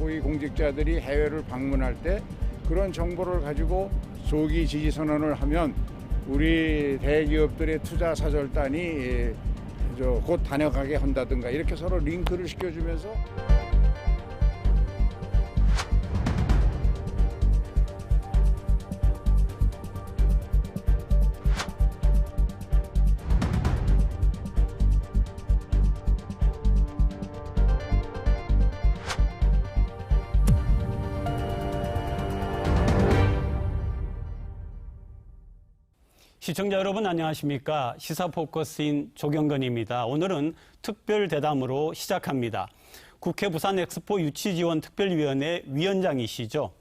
고위공직자들이 해외를 방문할 때 그런 정보를 가지고 조기 지지 선언을 하면 우리 대기업들의 투자 사절단이 곧 다녀가게 한다든가 이렇게 서로 링크를 시켜주면서 시청자 여러분 안녕하십니까? 시사포커스인 조경건입니다. 오늘은 특별 대담으로 시작합니다. 국회 부산엑스포 유치지원특별위원회 위원장이시죠?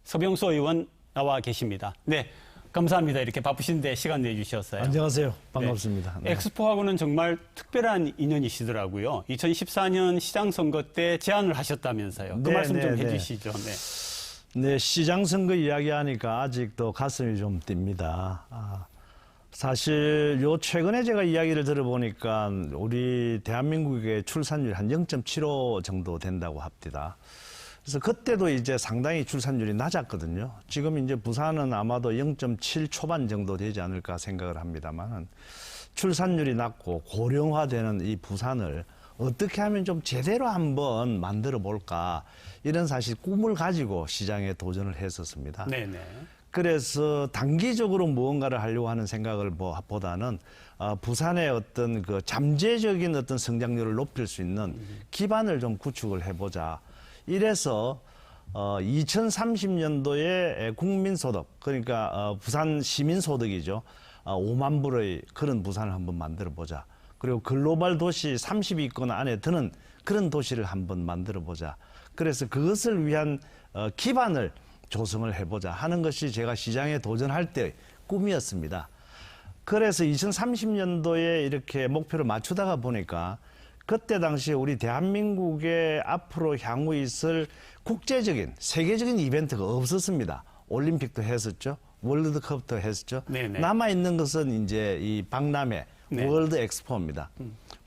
서병수 의원 나와 계십니다. 네, 감사합니다. 이렇게 바쁘신데 시간 내주셨어요. 안녕하세요. 반갑습니다. 네. 엑스포하고는 정말 특별한 인연이시더라고요. 2014년 시장선거 때 제안을 하셨다면서요. 그 말씀 좀 해주시죠. 네. 네, 시장 선거 이야기하니까 아직도 가슴이 좀 뜁니다. 사실 최근에 제가 이야기를 들어보니까 우리 대한민국의 출산율이 한 0.75 정도 된다고 합니다. 그래서 그때도 이제 상당히 출산율이 낮았거든요. 지금 이제 부산은 아마도 0.7 초반 정도 되지 않을까 생각을 합니다만 출산율이 낮고 고령화되는 이 부산을 어떻게 하면 좀 제대로 한번 만들어 볼까 이런 사실 꿈을 가지고 시장에 도전을 했었습니다. 네네. 그래서 단기적으로 무언가를 하려고 하는 생각을 보다는 부산의 어떤 그 잠재적인 어떤 성장률을 높일 수 있는 기반을 좀 구축을 해보자. 이래서 2030년도에 국민소득 그러니까 부산 시민소득이죠. 5만 불의 그런 부산을 한번 만들어 보자. 그리고 글로벌 도시 30위권 안에 드는 그런 도시를 한번 만들어 보자. 그래서 그것을 위한 기반을 조성을 해보자 하는 것이 제가 시장에 도전할 때 꿈이었습니다. 그래서 2030년도에 이렇게 목표를 맞추다가 보니까 그때 당시에 우리 대한민국의 앞으로 향후 있을 국제적인 세계적인 이벤트가 없었습니다. 올림픽도 했었죠. 월드컵도 했었죠. 네네. 남아있는 것은 이제 이 박람회 네. 월드 엑스포입니다.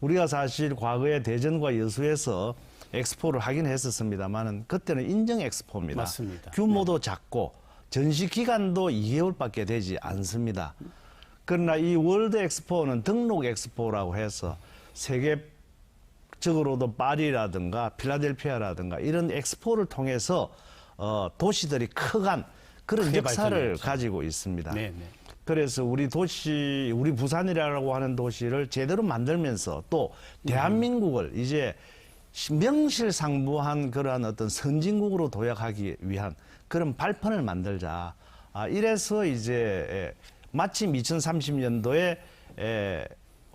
우리가 사실 과거에 대전과 여수에서 엑스포를 하긴 했었습니다만 그때는 인증 엑스포입니다. 맞습니다. 규모도 작고 전시 기간도 2개월밖에 되지 않습니다. 그러나 이 월드 엑스포는 등록 엑스포라고 해서 세계적으로도 파리라든가 필라델피아라든가 이런 엑스포를 통해서 도시들이 커간 그런 역사를 가지고 있습니다. 네네. 그래서 우리 도시, 우리 부산이라고 하는 도시를 제대로 만들면서 또 대한민국을 이제 명실상부한 그러한 어떤 선진국으로 도약하기 위한 그런 발판을 만들자. 이래서 이제 마침 2030년도에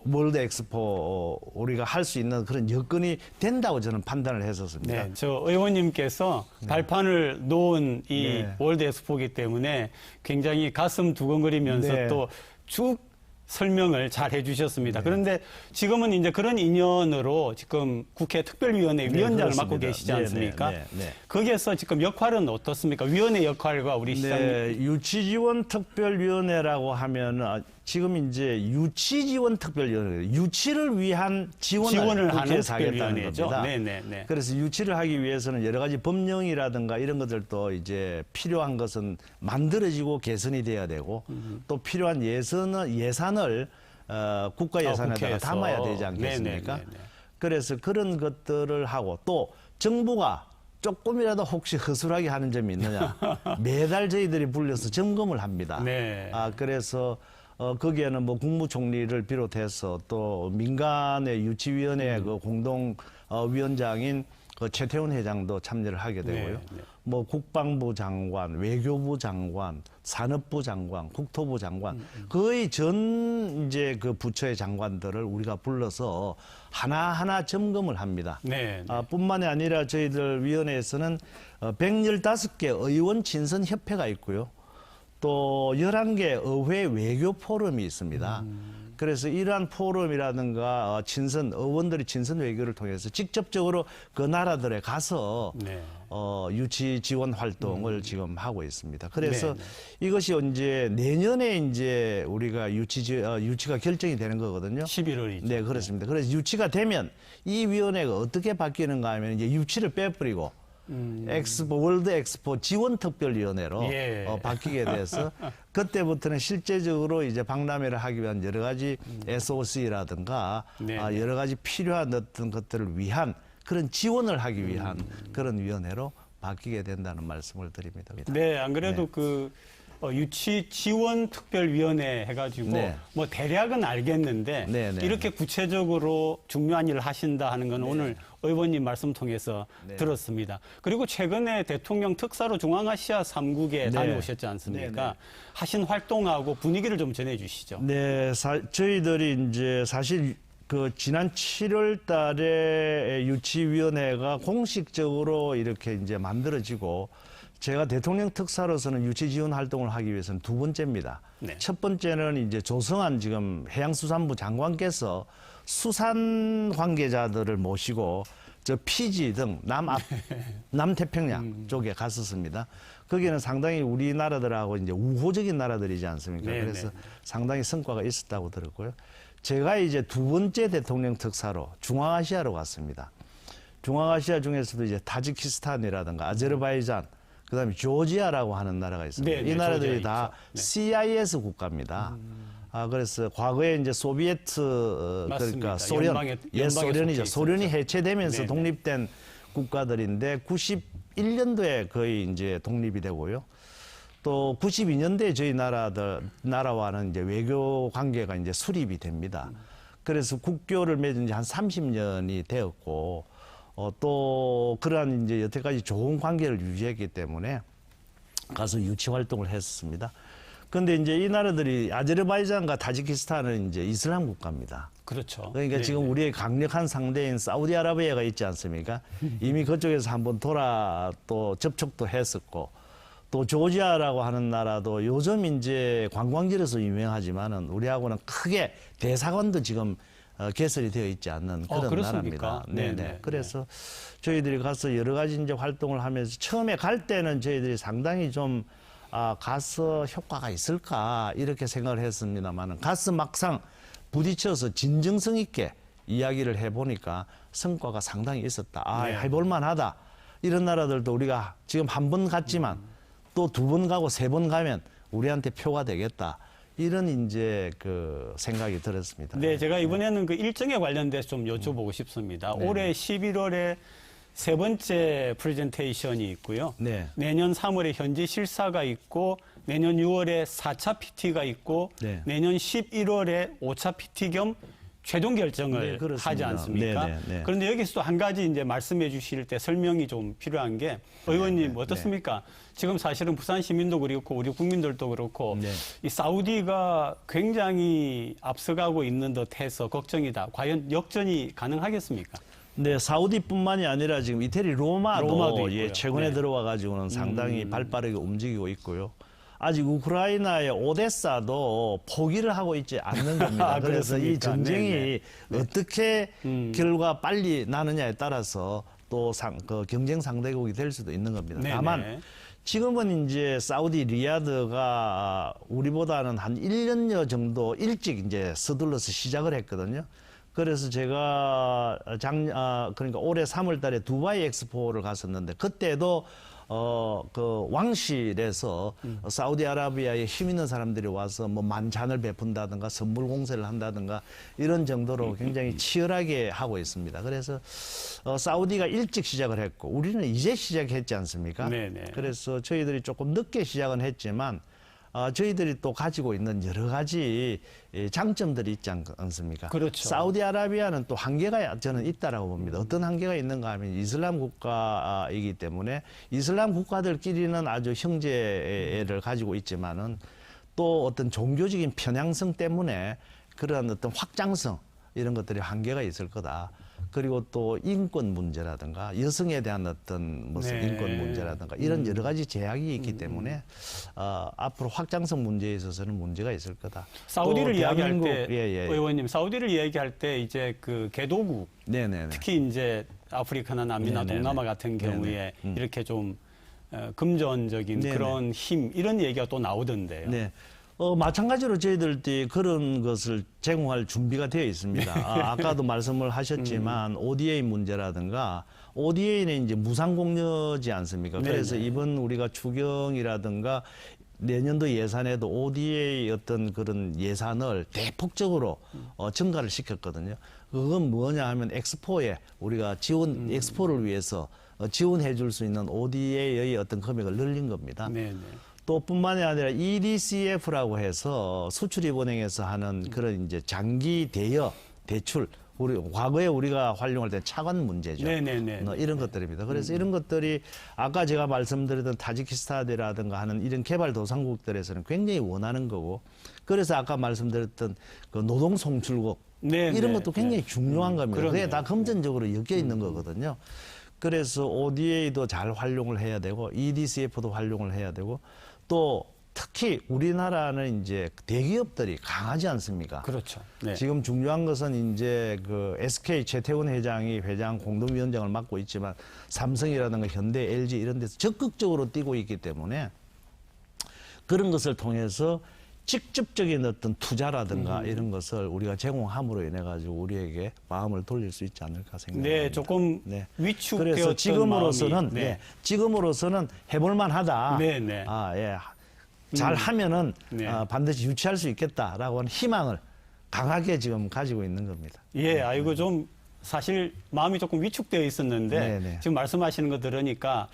월드 엑스포 우리가 할 수 있는 그런 여건이 된다고 저는 판단을 했었습니다. 네, 저 의원님께서 발판을 놓은 이 네. 월드 엑스포이기 때문에 굉장히 가슴 두근거리면서 네. 또 쭉 설명을 잘 해주셨습니다. 네. 그런데 지금은 이제 그런 인연으로 지금 국회 특별위원회 네, 위원장을 그렇습니다. 맡고 계시지 않습니까? 네. 거기에서 지금 역할은 어떻습니까? 위원회 역할과 우리 시장님. 네, 유치지원특별위원회라고 하면 지금 이제 유치지원특별위원회, 유치를 위한 지원을 하는 하겠다는 특별위원회죠. 겁니다. 네네네. 그래서 유치를 하기 위해서는 여러 가지 법령이라든가 이런 것들도 이제 필요한 것은 만들어지고 개선이 돼야 되고 또 필요한 예산을 국가 예산에다가 담아야 되지 않겠습니까? 네네네네. 그래서 그런 것들을 하고 또 정부가 조금이라도 혹시 허술하게 하는 점이 있느냐 매달 저희들이 불려서 점검을 합니다. 네. 그래서 거기에는 뭐 국무총리를 비롯해서 또 민간의 유치위원회 그 공동위원장인 그 최태원 회장도 참여를 하게 되고요. 네. 뭐 국방부 장관, 외교부 장관, 산업부 장관, 국토부 장관 거의 전 이제 그 부처의 장관들을 우리가 불러서 하나하나 점검을 합니다. 네. 뿐만이 아니라 저희들 위원회에서는 115개 의원 친선 협회가 있고요. 또 11개 의회 외교 포럼이 있습니다. 그래서 이러한 포럼이라든가 의원들이 친선 외교를 통해서 직접적으로 그 나라들에 가서 네. 유치 지원 활동을 지금 하고 있습니다. 그래서 네. 이것이 이제 내년에 이제 우리가 유치가 결정이 되는 거거든요. 11월이죠. 네, 그렇습니다. 그래서 유치가 되면 이 위원회가 어떻게 바뀌는가 하면 이제 유치를 빼버리고 엑스포 월드 엑스포 지원특별위원회로 예. 바뀌게 돼서 그때부터는 실제적으로 이제 박람회를 하기 위한 여러 가지 SOC라든가 네. 여러 가지 필요한 어떤 것들을 위한 그런 지원을 하기 위한 그런 위원회로 바뀌게 된다는 말씀을 드립니다. 네, 안 그래도 네. 그 유치 지원 특별위원회 해가지고 네. 뭐 대략은 알겠는데 네, 네, 이렇게 구체적으로 중요한 일을 하신다 하는 건 오늘 의원님 말씀 통해서 네. 들었습니다. 그리고 최근에 대통령 특사로 중앙아시아 3국에 네. 다녀오셨지 않습니까? 네, 네. 하신 활동하고 분위기를 좀 전해주시죠. 네, 저희들이 이제 사실 그 지난 7월 달에 유치위원회가 공식적으로 이렇게 이제 만들어지고 제가 대통령 특사로서는 유치 지원 활동을 하기 위해서는 두 번째입니다. 네. 첫 번째는 이제 조성한 지금 해양수산부 장관께서 수산 관계자들을 모시고 저 피지 등 남태평양 쪽에 갔었습니다. 거기는 상당히 우리나라들하고 이제 우호적인 나라들이지 않습니까? 네, 그래서 네. 상당히 성과가 있었다고 들었고요. 제가 이제 두 번째 대통령 특사로 중앙아시아로 갔습니다. 중앙아시아 중에서도 이제 타지키스탄이라든가 아제르바이잔, 그다음에 조지아라고 하는 나라가 있습니다. 네, 네, 이 나라들이 조지아 다 있죠. 네. CIS 국가입니다. 그래서 과거에 이제 소비에트 맞습니다. 그러니까 소련, 연방에 소련이죠. 속해 소련이 있었죠. 해체되면서 네, 네. 독립된 국가들인데 91년도에 거의 이제 독립이 되고요. 또 92년도에 저희 나라와는 이제 외교 관계가 이제 수립이 됩니다. 그래서 국교를 맺은 지 한 30년이 되었고, 또 그러한 이제 여태까지 좋은 관계를 유지했기 때문에 가서 유치 활동을 했습니다. 그런데 이제 이 나라들이 아제르바이잔과 타지키스탄은 이제 이슬람 국가입니다. 그렇죠. 그러니까 네, 지금 네. 우리의 강력한 상대인 사우디아라비아가 있지 않습니까? 이미 그쪽에서 한번 또 접촉도 했었고, 또 조지아라고 하는 나라도 요즘 이제 관광지로서 유명하지만은 우리하고는 크게 대사관도 지금 개설이 되어 있지 않는 그런 그렇습니까? 나라입니다. 네네. 네네. 그래서 저희들이 가서 여러 가지 이제 활동을 하면서 처음에 갈 때는 저희들이 상당히 좀 가서 효과가 있을까 이렇게 생각을 했습니다만은 가서 막상 부딪혀서 진정성 있게 이야기를 해보니까 성과가 상당히 있었다. 네. 해볼만하다. 이런 나라들도 우리가 지금 한 번 갔지만 또 두 번 가고 세 번 가면 우리한테 표가 되겠다. 이런 이제 그 생각이 들었습니다. 네, 제가 이번에는 그 일정에 관련돼서 좀 여쭤보고 싶습니다. 네. 올해 11월에 세 번째 프레젠테이션이 있고요. 네. 내년 3월에 현지 실사가 있고 내년 6월에 4차 PT가 있고 네. 내년 11월에 5차 PT 겸 최종 결정을 네, 그렇습니다. 하지 않습니까? 네, 네, 네. 그런데 여기서도 한 가지 이제 말씀해 주실 때 설명이 좀 필요한 게 의원님 네, 어떻습니까? 지금 사실은 부산 시민도 그렇고 우리 국민들도 그렇고 네. 이 사우디가 굉장히 앞서가고 있는 듯해서 걱정이다. 과연 역전이 가능하겠습니까? 네, 사우디뿐만이 아니라 지금 이태리 로마도 로마도 있고요. 최근에 네. 들어와 가지고는 상당히 발빠르게 움직이고 있고요. 아직 우크라이나의 오데사도 포기를 하고 있지 않는 겁니다. 그래서 이 그렇습니까? 전쟁이 네, 네. 어떻게 결과 빨리 나느냐에 따라서 또 그 경쟁 상대국이 될 수도 있는 겁니다. 네, 다만 네. 지금은 이제 사우디 리야드가 우리보다는 한 1년여 정도 일찍 이제 서둘러서 시작을 했거든요. 그래서 제가 그러니까 올해 3월 달에 두바이 엑스포를 갔었는데 그때도 그 왕실에서 사우디아라비아에 힘 있는 사람들이 와서 뭐 만찬을 베푼다든가 선물 공세를 한다든가 이런 정도로 굉장히 치열하게 하고 있습니다. 그래서 사우디가 일찍 시작을 했고 우리는 이제 시작했지 않습니까? 네네. 그래서 저희들이 조금 늦게 시작은 했지만 저희들이 또 가지고 있는 여러 가지 장점들이 있지 않습니까? 그렇죠. 사우디아라비아는 또 한계가 저는 있다라고 봅니다. 어떤 한계가 있는가 하면 이슬람 국가이기 때문에 이슬람 국가들끼리는 아주 형제를 가지고 있지만은 또 어떤 종교적인 편향성 때문에 그런 어떤 확장성 이런 것들이 한계가 있을 거다. 그리고 또 인권 문제라든가 여성에 대한 어떤 무슨 네. 인권 문제라든가 이런 여러 가지 제약이 있기 때문에 앞으로 확장성 문제에 있어서는 문제가 있을 거다. 사우디를 또 이야기할 대한민국- 때 예. 의원님 사우디를 이야기할 때 이제 그 개도국 네네네. 특히 이제 아프리카나 남미나 네네네. 동남아 같은 경우에 이렇게 좀 금전적인 네네. 그런 힘 이런 얘기가 또 나오던데요. 네. 마찬가지로 저희들도 그런 것을 제공할 준비가 되어 있습니다. 아까도 말씀을 하셨지만 ODA 문제라든가 ODA는 이제 무상공여지 않습니까? 그래서 네네. 이번 우리가 추경이라든가 내년도 예산에도 ODA 어떤 그런 예산을 대폭적으로 증가를 시켰거든요. 그건 뭐냐 하면 엑스포에 우리가 지원, 엑스포를 위해서 지원해 줄 수 있는 ODA의 어떤 금액을 늘린 겁니다. 네네. 또 뿐만이 아니라 EDCF라고 해서 수출입은행에서 하는 그런 이제 장기 대여 대출, 우리 과거에 우리가 활용할 때 차관 문제죠. 네네네. 이런 것들입니다. 그래서 이런 것들이 아까 제가 말씀드렸던 타지키스탄이라든가 하는 이런 개발도상국들에서는 굉장히 원하는 거고, 그래서 아까 말씀드렸던 그 노동 송출국 네네. 이런 것도 굉장히 중요한 겁니다. 그게 그러네요. 다 금전적으로 엮여 있는 거거든요. 그래서 ODA도 잘 활용을 해야 되고 EDCF도 활용을 해야 되고, 또 특히 우리나라는 이제 대기업들이 강하지 않습니까? 그렇죠. 네. 지금 중요한 것은 이제 그 SK 최태원 회장이 회장 공동위원장을 맡고 있지만 삼성이라든가 현대, LG 이런 데서 적극적으로 뛰고 있기 때문에 그런 것을 통해서 직접적인 어떤 투자라든가 이런 것을 우리가 제공함으로 인해 가지고 우리에게 마음을 돌릴 수 있지 않을까 생각합니다. 네, 조금 네. 위축되었던 그래서 지금으로서는 마음이, 네. 예, 지금으로서는 해볼만하다. 네, 네. 예. 잘 하면은 네. 반드시 유치할 수 있겠다라고 하는 희망을 강하게 지금 가지고 있는 겁니다. 예, 아이고 좀 사실 마음이 조금 위축되어 있었는데 네네. 지금 말씀하시는 거 들으니까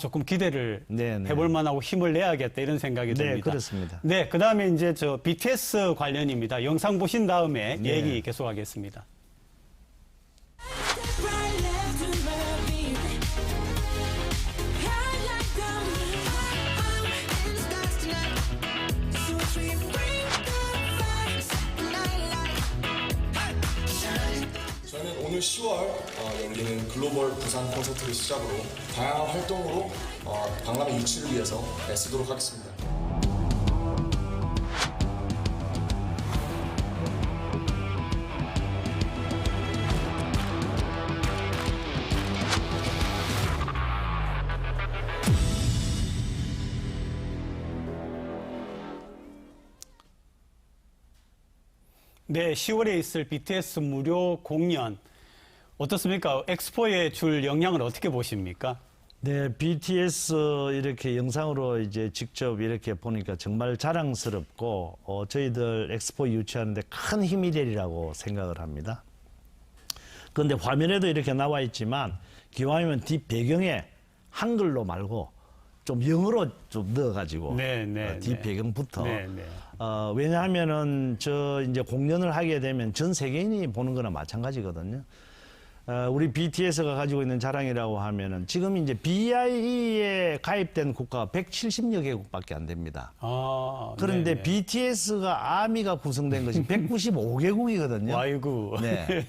조금 기대를 네네. 해볼 만하고 힘을 내야겠다 이런 생각이 네, 듭니다. 그렇습니다. 네, 그다음에 이제 저 BTS 관련입니다. 영상 보신 다음에 네. 얘기 계속하겠습니다. Right left to my beat. High like the moon. In the stars tonight. So we bring the vibes. Night light. 저희는 오늘 10월 열리는 글로벌 부산 콘서트를 시작으로 다양한 활동으로 박람회 유치를 위해서 애쓰도록 하겠습니다. 네, 10월에 있을 BTS 무료 공연 어떻습니까? 엑스포에 줄 영향을 어떻게 보십니까? 네, BTS 이렇게 영상으로 이제 직접 이렇게 보니까 정말 자랑스럽고 저희들 엑스포 유치하는데 큰 힘이 되리라고 생각을 합니다. 그런데 화면에도 이렇게 나와 있지만 기왕이면 뒷 배경에 한글로 말고 좀 영어로 좀 넣어가지고 네, 뒷 배경부터 네, 네. 왜냐하면은 저 이제 공연을 하게 되면 전 세계인이 보는 거나 마찬가지거든요. 우리 BTS가 가지고 있는 자랑이라고 하면은 지금 이제 BIE에 가입된 국가가 170여 개국밖에 안 됩니다. 그런데 네. BTS가 아미가 구성된 것이 195개국이거든요. 아이고. 네.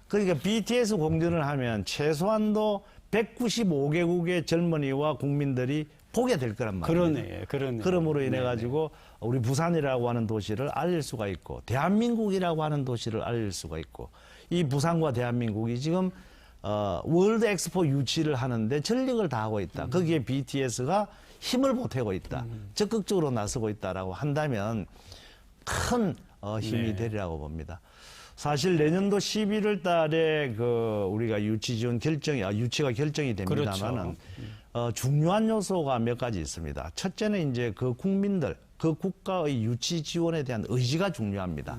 그러니까 BTS 공연을 하면 최소한도 195개국의 젊은이와 국민들이 보게 될 거란 말이에요. 그러네. 그러므로 인해 네네. 가지고 우리 부산이라고 하는 도시를 알릴 수가 있고 대한민국이라고 하는 도시를 알릴 수가 있고 이 부산과 대한민국이 지금 월드 엑스포 유치를 하는데 전력을 다하고 있다. 거기에 BTS가 힘을 보태고 있다. 적극적으로 나서고 있다라고 한다면 큰 힘이 네. 되리라고 봅니다. 사실 내년도 11월 달에 그 우리가 유치 지원 결정이 유치가 결정이 됩니다만은 중요한 요소가 몇 가지 있습니다. 첫째는 이제 그 국민들, 그 국가의 유치 지원에 대한 의지가 중요합니다.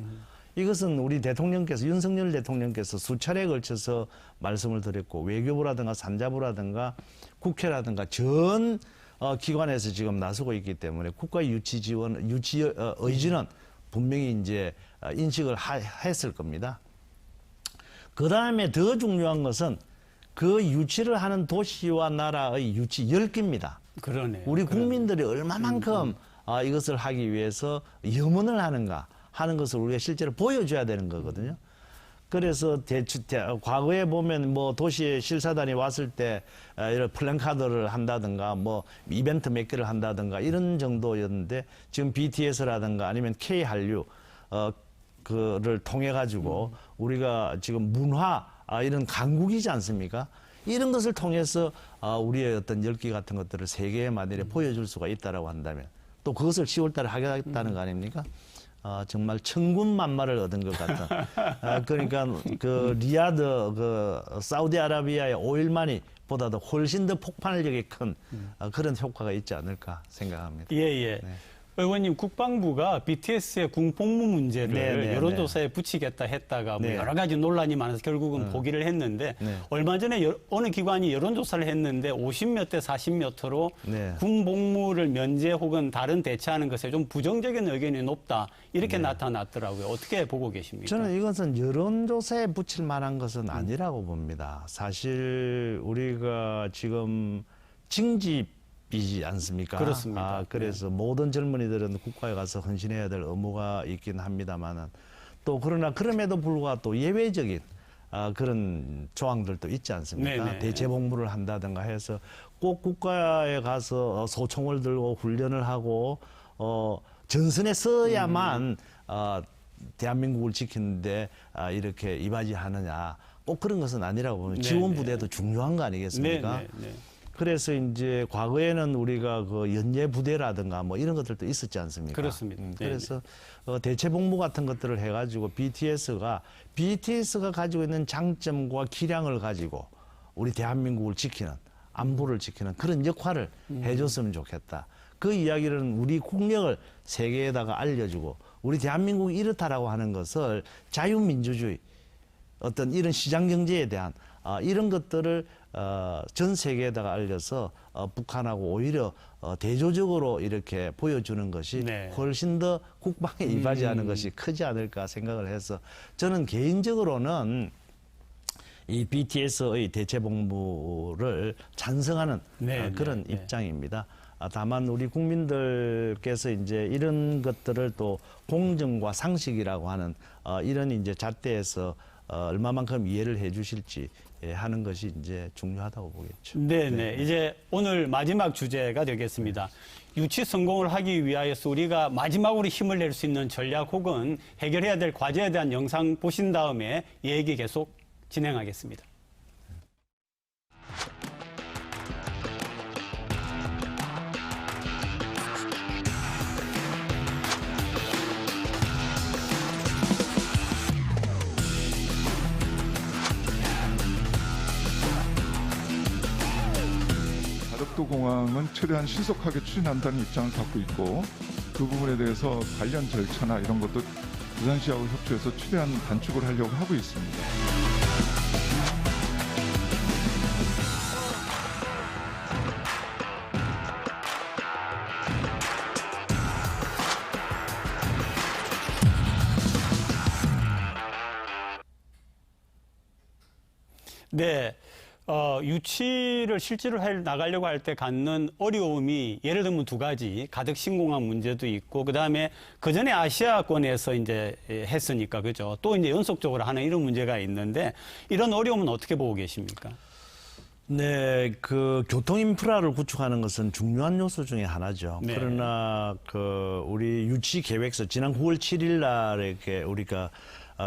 이것은 우리 대통령께서 윤석열 대통령께서 수차례에 걸쳐서 말씀을 드렸고 외교부라든가 산자부라든가 국회라든가 전 기관에서 지금 나서고 있기 때문에 국가 유치 지원, 유치 의지는 분명히 이제 인식을 했을 겁니다. 그 다음에 더 중요한 것은 그 유치를 하는 도시와 나라의 유치 열기입니다. 그러네. 우리 국민들이 얼마만큼 이것을 하기 위해서 염원을 하는가 하는 것을 우리가 실제로 보여줘야 되는 거거든요. 그래서 과거에 보면 뭐 도시에 실사단이 왔을 때 이런 플랜카드를 한다든가 뭐 이벤트 몇 개를 한다든가 이런 정도였는데 지금 BTS라든가 아니면 K한류 그를 통해 가지고 우리가 지금 문화 이런 강국이지 않습니까? 이런 것을 통해서 우리의 어떤 열기 같은 것들을 세계에 만일에 보여줄 수가 있다라고 한다면 또 그것을 10월 달에 하겠다는 거 아닙니까? 정말 천군만마를 얻은 것 같은. 그러니까 그 리야드 그 사우디아라비아의 오일만이 보다도 훨씬 더 폭발력이 큰 그런 효과가 있지 않을까 생각합니다. 예, 예. 의원님, 국방부가 BTS의 군복무 문제를 네, 여론조사에 붙이겠다 했다가 뭐 네. 여러 가지 논란이 많아서 결국은 포기를 했는데 네. 얼마 전에 어느 기관이 여론조사를 했는데 50몇 대 40몇 토로 네. 군복무를 면제 혹은 다른 대체하는 것에 좀 부정적인 의견이 높다 이렇게 나타났더라고요. 어떻게 보고 계십니까? 저는 이것은 여론조사에 붙일 만한 것은 아니라고 봅니다. 사실 우리가 지금 징집이지 않습니까? 그렇습니다. 그래서 모든 젊은이들은 국가에 가서 헌신해야 될 의무가 있긴 합니다만은 또 그러나 그럼에도 불구하고 또 예외적인 그런 조항들도 있지 않습니까? 네네. 대체복무를 한다든가 해서 꼭 국가에 가서 소총을 들고 훈련을 하고 전선에 서야만 대한민국을 지키는데 이렇게 이바지하느냐 꼭 그런 것은 아니라고 봅니다. 지원 부대도 중요한 거 아니겠습니까? 네. 그래서 이제 과거에는 우리가 그 연예 부대라든가 뭐 이런 것들도 있었지 않습니까? 그렇습니다. 그래서 대체 복무 같은 것들을 해가지고 BTS가 가지고 있는 장점과 기량을 가지고 우리 대한민국을 지키는 안보를 지키는 그런 역할을 해줬으면 좋겠다. 그 이야기는 우리 국력을 세계에다가 알려주고 우리 대한민국이 이렇다라고 하는 것을 자유민주주의 어떤 이런 시장 경제에 대한 이런 것들을 전 세계에다가 알려서 북한하고 오히려 대조적으로 이렇게 보여주는 것이 네. 훨씬 더 국방에 이바지하는 것이 크지 않을까 생각을 해서 저는 개인적으로는 이 BTS의 대체복무를 찬성하는 그런 입장입니다. 다만 우리 국민들께서 이제 이런 것들을 또 공정과 상식이라고 하는 이런 이제 잣대에서 얼마만큼 이해를 해주실지 하는 것이 이제 중요하다고 보겠죠. 네네. 이제 오늘 마지막 주제가 되겠습니다. 유치 성공을 하기 위하여서 우리가 마지막으로 힘을 낼 수 있는 전략 혹은 해결해야 될 과제에 대한 영상 보신 다음에 얘기 계속 진행하겠습니다. 가덕도 공항은 최대한 신속하게 추진한다는 입장을 갖고 있고 그 부분에 대해서 관련 절차나 이런 것도 부산시하고 협조해서 최대한 단축을 하려고 하고 있습니다. 네. 유치를 실제로 나가려고 할 때 갖는 어려움이 예를 들면 두 가지, 가덕 신공항 문제도 있고, 그 다음에 그 전에 아시아권에서 이제 했으니까, 그죠? 또 이제 연속적으로 하는 이런 문제가 있는데, 이런 어려움은 어떻게 보고 계십니까? 네, 그 교통 인프라를 구축하는 것은 중요한 요소 중에 하나죠. 네. 그러나 그 우리 유치 계획서 지난 9월 7일 날에 이렇게 우리가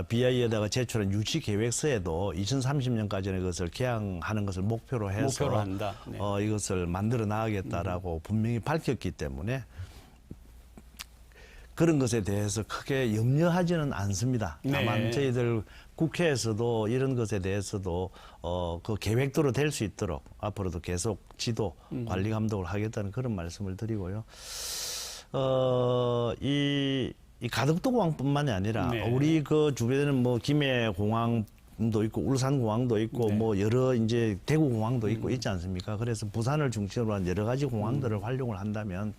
BI에다가 제출한 유치 계획서에도 2030년까지는 이것을 개항하는 것을 목표로 해서 목표로 한다. 네. 이것을 만들어 나가겠다라고 분명히 밝혔기 때문에 그런 것에 대해서 크게 염려하지는 않습니다. 다만 네. 저희들 국회에서도 이런 것에 대해서도 그 계획대로 될 수 있도록 앞으로도 계속 지도, 관리 감독을 하겠다는 그런 말씀을 드리고요. 이 가덕도 공항뿐만이 아니라 네. 우리 그 주변에는 뭐 김해 공항도 있고 울산 공항도 있고 네. 뭐 여러 이제 대구 공항도 있고 있지 않습니까? 그래서 부산을 중심으로 한 여러 가지 공항들을 활용을 한다면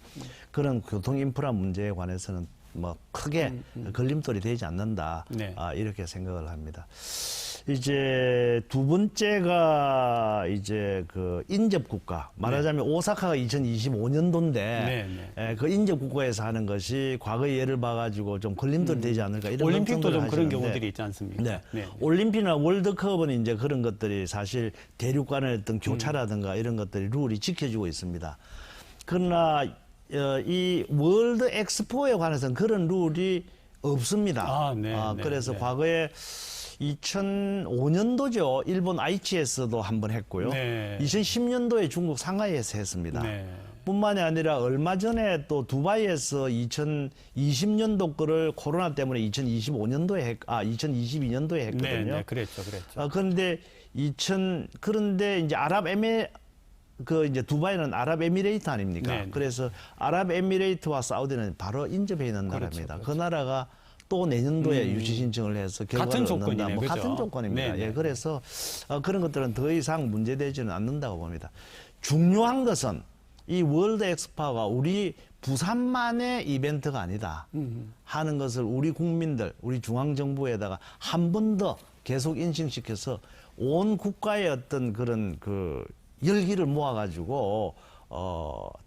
그런 교통 인프라 문제에 관해서는 뭐 크게 걸림돌이 되지 않는다. 네. 이렇게 생각을 합니다. 이제 두 번째가 이제 그 인접 국가 말하자면 오사카가 2025년도인데 그 인접 국가에서 하는 것이 과거 예를 봐가지고 좀 걸림돌이 되지 않을까 이런 올림픽도 걱정들을 좀 그런 하시는데 경우들이 있지 않습니까? 네. 올림픽이나 월드컵은 이제 그런 것들이 사실 대륙 간의 어떤 교차라든가 이런 것들이 룰이 지켜지고 있습니다. 그러나 이 월드 엑스포에 관해서는 그런 룰이 없습니다. 그래서 과거에 2005년도죠. 일본 아이치에서도 한번 했고요. 2010년도에 중국 상하이에서 했습니다. 뿐만이 아니라 얼마 전에 또 두바이에서 2020년도 거를 코로나 때문에 2022년도에 했거든요. 네, 그랬죠. 그런데 그런데 이제 이제 두바이는 아랍에미레이트 아닙니까? 네. 그래서 아랍에미레이트와 사우디는 바로 인접해 있는 나라입니다. 그 나라가 또 내년도에 유치 신청을 해서 결과를 같은 얻는다. 조건이네요, 그죠? 같은 조건입니다. 네, 네. 예, 그래서 그런 것들은 더 이상 문제되지는 않는다고 봅니다. 중요한 것은 이 월드 엑스포가 우리 부산만의 이벤트가 아니다 하는 것을 우리 국민들, 우리 중앙정부에다가 한 번 더 계속 인식시켜서 온 국가의 어떤 그런 그 열기를 모아가지고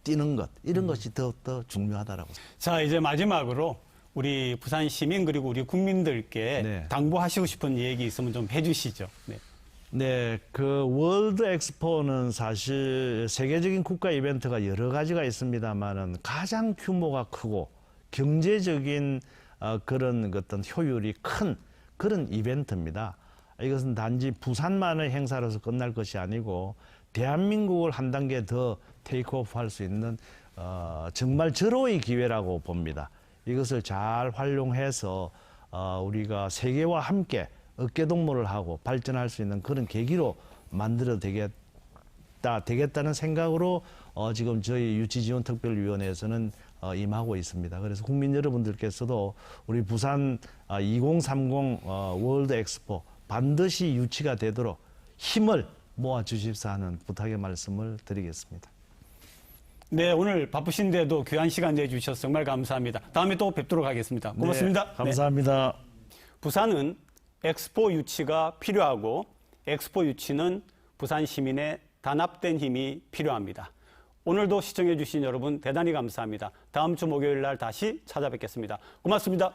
뛰는 것 이런 것이 더 중요하다라고. 자, 이제 마지막으로 우리 부산 시민 그리고 우리 국민들께 네. 당부하시고 싶은 얘기 있으면 좀 해주시죠. 네. 네, 그 월드 엑스포는 사실 세계적인 국가 이벤트가 여러 가지가 있습니다만은 가장 규모가 크고 경제적인 그런 어떤 효율이 큰 그런 이벤트입니다. 이것은 단지 부산만의 행사로서 끝날 것이 아니고 대한민국을 한 단계 더 테이크오프 할 수 있는 정말 절호의 기회라고 봅니다. 이것을 잘 활용해서 우리가 세계와 함께 어깨동무를 하고 발전할 수 있는 그런 계기로 만들어 되겠다는 생각으로 지금 저희 유치지원특별위원회에서는 임하고 있습니다. 그래서 국민 여러분들께서도 우리 부산 2030 월드 엑스포 반드시 유치가 되도록 힘을 모아 주십사 하는 부탁의 말씀을 드리겠습니다. 네, 오늘 바쁘신데도 귀한 시간 내주셔서 정말 감사합니다. 다음에 또 뵙도록 하겠습니다. 고맙습니다. 네, 감사합니다. 부산은 엑스포 유치가 필요하고 엑스포 유치는 부산 시민의 단합된 힘이 필요합니다. 오늘도 시청해 주신 여러분 대단히 감사합니다. 다음 주 목요일 날 다시 찾아뵙겠습니다. 고맙습니다.